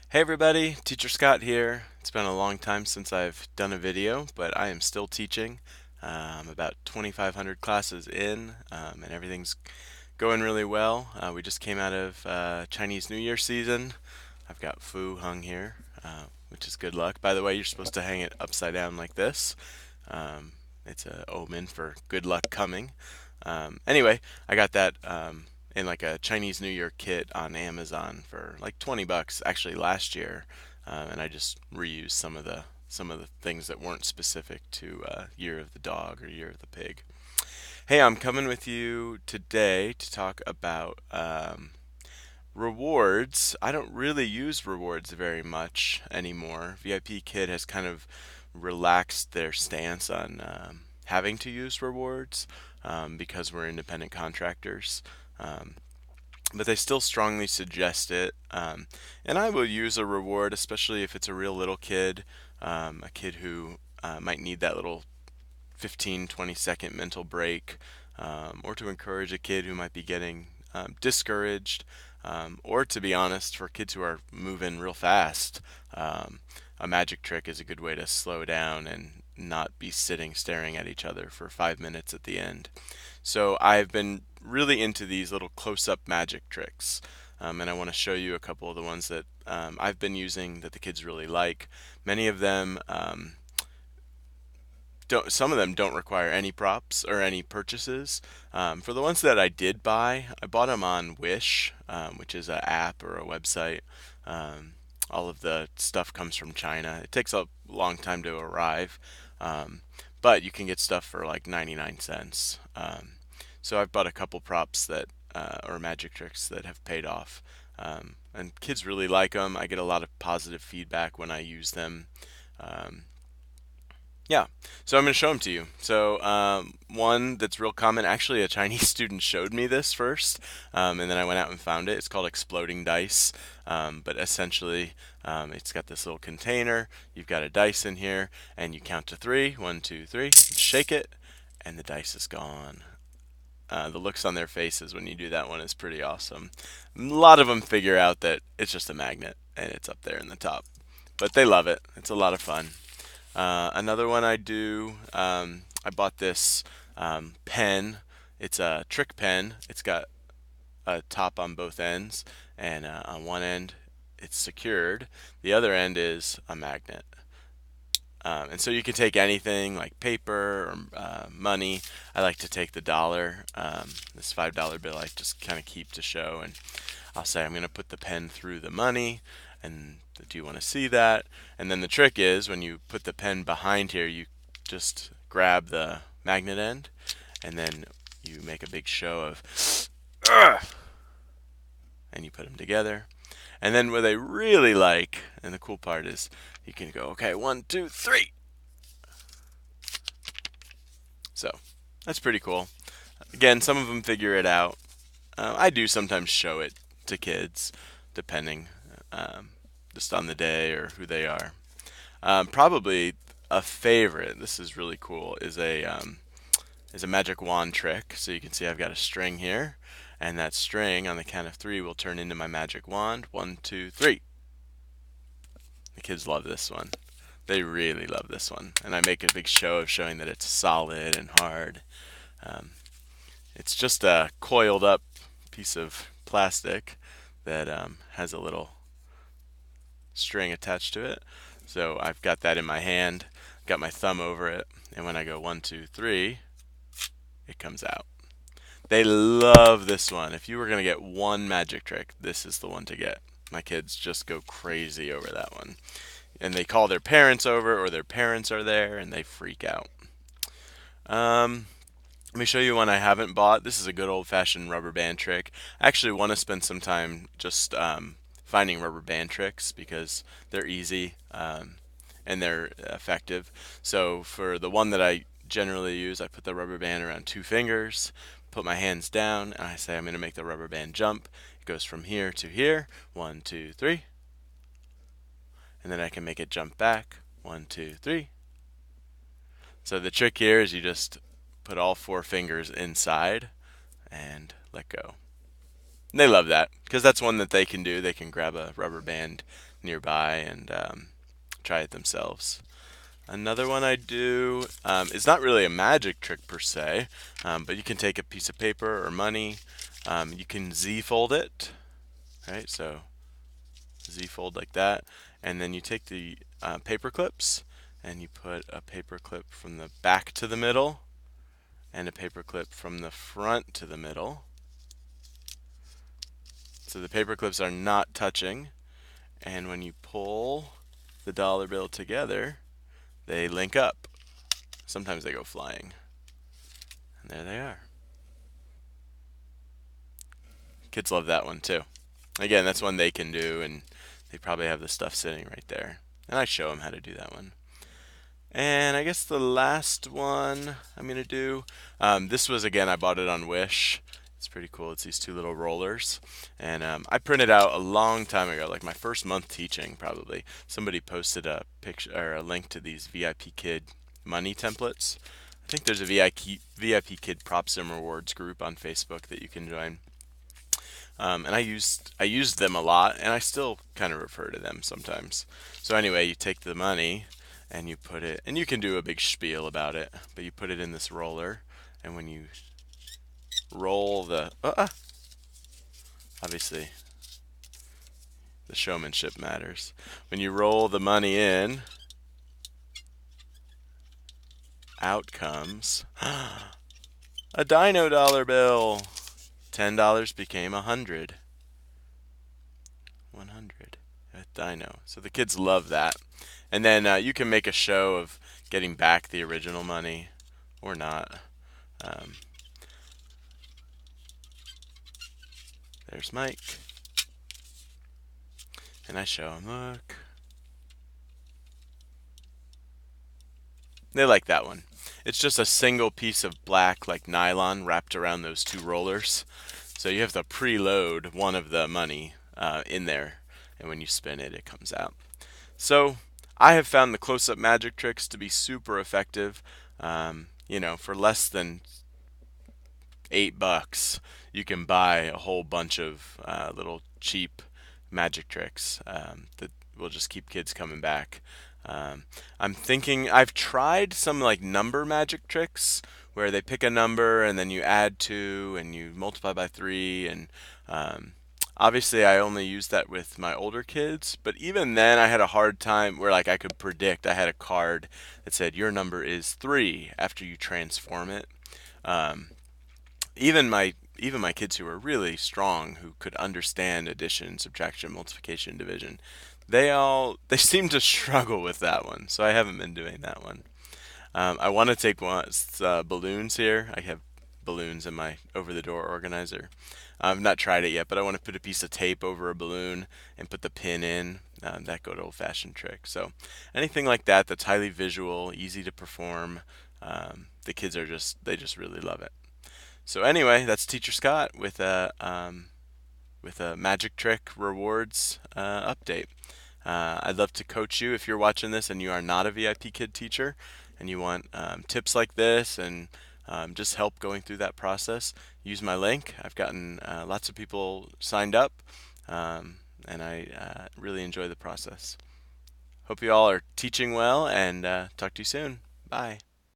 Hey everybody, Teacher Scott here. It's been a long time since I've done a video, but I am still teaching. About 2,500 classes in, and everything's going really well. We just came out of Chinese New Year season. I've got Fu hung here, which is good luck. By the way, you're supposed to hang it upside down like this. Um, it's an omen for good luck coming. Anyway, I got that in like a Chinese New Year kit on Amazon for like 20 bucks actually last year, and I just reused some of the things that weren't specific to Year of the Dog or Year of the Pig. Hey, I'm coming with you today to talk about rewards. I don't really use rewards very much anymore. VIPKID has kind of relaxed their stance on having to use rewards because we're independent contractors. Um, but they still strongly suggest it. And I will use a reward, especially if it's a real little kid, a kid who might need that little 15, 20-second mental break, or to encourage a kid who might be getting discouraged, or to be honest, for kids who are moving real fast. A magic trick is a good way to slow down and not be sitting staring at each other for 5 minutes at the end. So I've been really into these little close-up magic tricks. And I want to show you a couple of the ones that I've been using that the kids really like. Many of them don't, some of them don't require any props or any purchases. For the ones that I did buy, I bought them on Wish, which is an app or a website. Um, all of the stuff comes from China. It takes a long time to arrive, um, but you can get stuff for like 99 cents. So I've bought a couple props that or magic tricks that have paid off. And kids really like them. I get a lot of positive feedback when I use them. Um, yeah, so I'm going to show them to you. So one that's real common, actually a Chinese student showed me this first, and then I went out and found it. It's called exploding dice, but essentially it's got this little container. You've got a dice in here, and you count to three. One, two, three. Shake it, and the dice is gone. The looks on their faces when you do that one is pretty awesome. A lot of them figure out that it's just a magnet, and it's up there in the top, but they love it. It's a lot of fun. Another one I do, I bought this pen. It's a trick pen. It's got a top on both ends, and on one end it's secured. The other end is a magnet. And so you can take anything like paper or money. I like to take the dollar, this $5 bill I just kind of keep to show, and I'll say I'm going to put the pen through the money, and do you want to see that? And then the trick is when you put the pen behind here, you just grab the magnet end, and then you make a big show of, "Ugh," and you put them together. And then what they really like, and the cool part is, you can go, okay, one, two, three. So that's pretty cool. Again, some of them figure it out. I do sometimes show it to kids, depending um, just on the day or who they are. Probably a favorite. This is really cool. Is a magic wand trick. So you can see I've got a string here, and that string on the count of three will turn into my magic wand. One, two, three. The kids love this one. They really love this one, and I make a big show of showing that it's solid and hard. Um, it's just a coiled up piece of plastic that has a little string attached to it. So I've got that in my hand, got my thumb over it, and when I go one, two, three, it comes out. They love this one. If you were going to get one magic trick, this is the one to get. My kids just go crazy over that one. And they call their parents over, or their parents are there, and they freak out. Um, Let me show you one I haven't bought. This is a good old-fashioned rubber band trick. I actually want to spend some time just finding rubber band tricks because they're easy and they're effective. So for the one that I generally use, I put the rubber band around two fingers, put my hands down, and I say I'm going to make the rubber band jump. It goes from here to here. One, two, three. And then I can make it jump back. One, two, three. So the trick here is you just put all four fingers inside and let go. And they love that because that's one that they can do. They can grab a rubber band nearby and try it themselves. Another one I do is not really a magic trick per se, but you can take a piece of paper or money. You can Z fold it, right? So Z fold like that, and then you take the paper clips and you put a paper clip from the back to the middle and a paper clip from the front to the middle. So the paper clips are not touching, and when you pull the dollar bill together, they link up. Sometimes they go flying. And there they are. Kids love that one too. Again, that's one they can do, and they probably have the stuff sitting right there. And I show them how to do that one. And I guess the last one I'm going to do, this was again, I bought it on Wish. It's pretty cool. It's these two little rollers. And I printed out a long time ago, like my first month teaching probably. Somebody posted a picture or a link to these VIPKID money templates. I think there's a VIPKID props and rewards group on Facebook that you can join. And I used them a lot, and I still kind of refer to them sometimes. So anyway, you take the money and you put it, and you can do a big spiel about it, but you put it in this roller, and when you roll the, obviously the showmanship matters. When you roll the money in, out comes a dino dollar bill. $10 became 100. 100 at Dino. So the kids love that. And then you can make a show of getting back the original money or not. Um, there's Mike. And I show him, look. They like that one. It's just a single piece of black, like nylon, wrapped around those two rollers. So you have to preload one of the money in there. And when you spin it, it comes out. So I have found the close-up magic tricks to be super effective. For less than $8, you can buy a whole bunch of little cheap magic tricks that will just keep kids coming back. I'm thinking I've tried some like number magic tricks where they pick a number and then you add two and you multiply by three and obviously I only used that with my older kids, but even then I had a hard time where like I could predict. I had a card that said your number is 3 after you transform it. Um, even my kids who were really strong, who could understand addition, subtraction, multiplication, division, they seem to struggle with that one. So I haven't been doing that one. I want to take balloons here. I have balloons in my over the door organizer. I've not tried it yet, but I want to put a piece of tape over a balloon and put the pin in. That good old fashioned trick. So anything like that that's highly visual, easy to perform, the kids they just really love it. So anyway, that's Teacher Scott with a magic trick rewards update. I'd love to coach you if you're watching this and you are not a VIP Kid teacher and you want tips like this and just help going through that process. Use my link. I've gotten lots of people signed up, and I really enjoy the process. Hope you all are teaching well, and talk to you soon. Bye.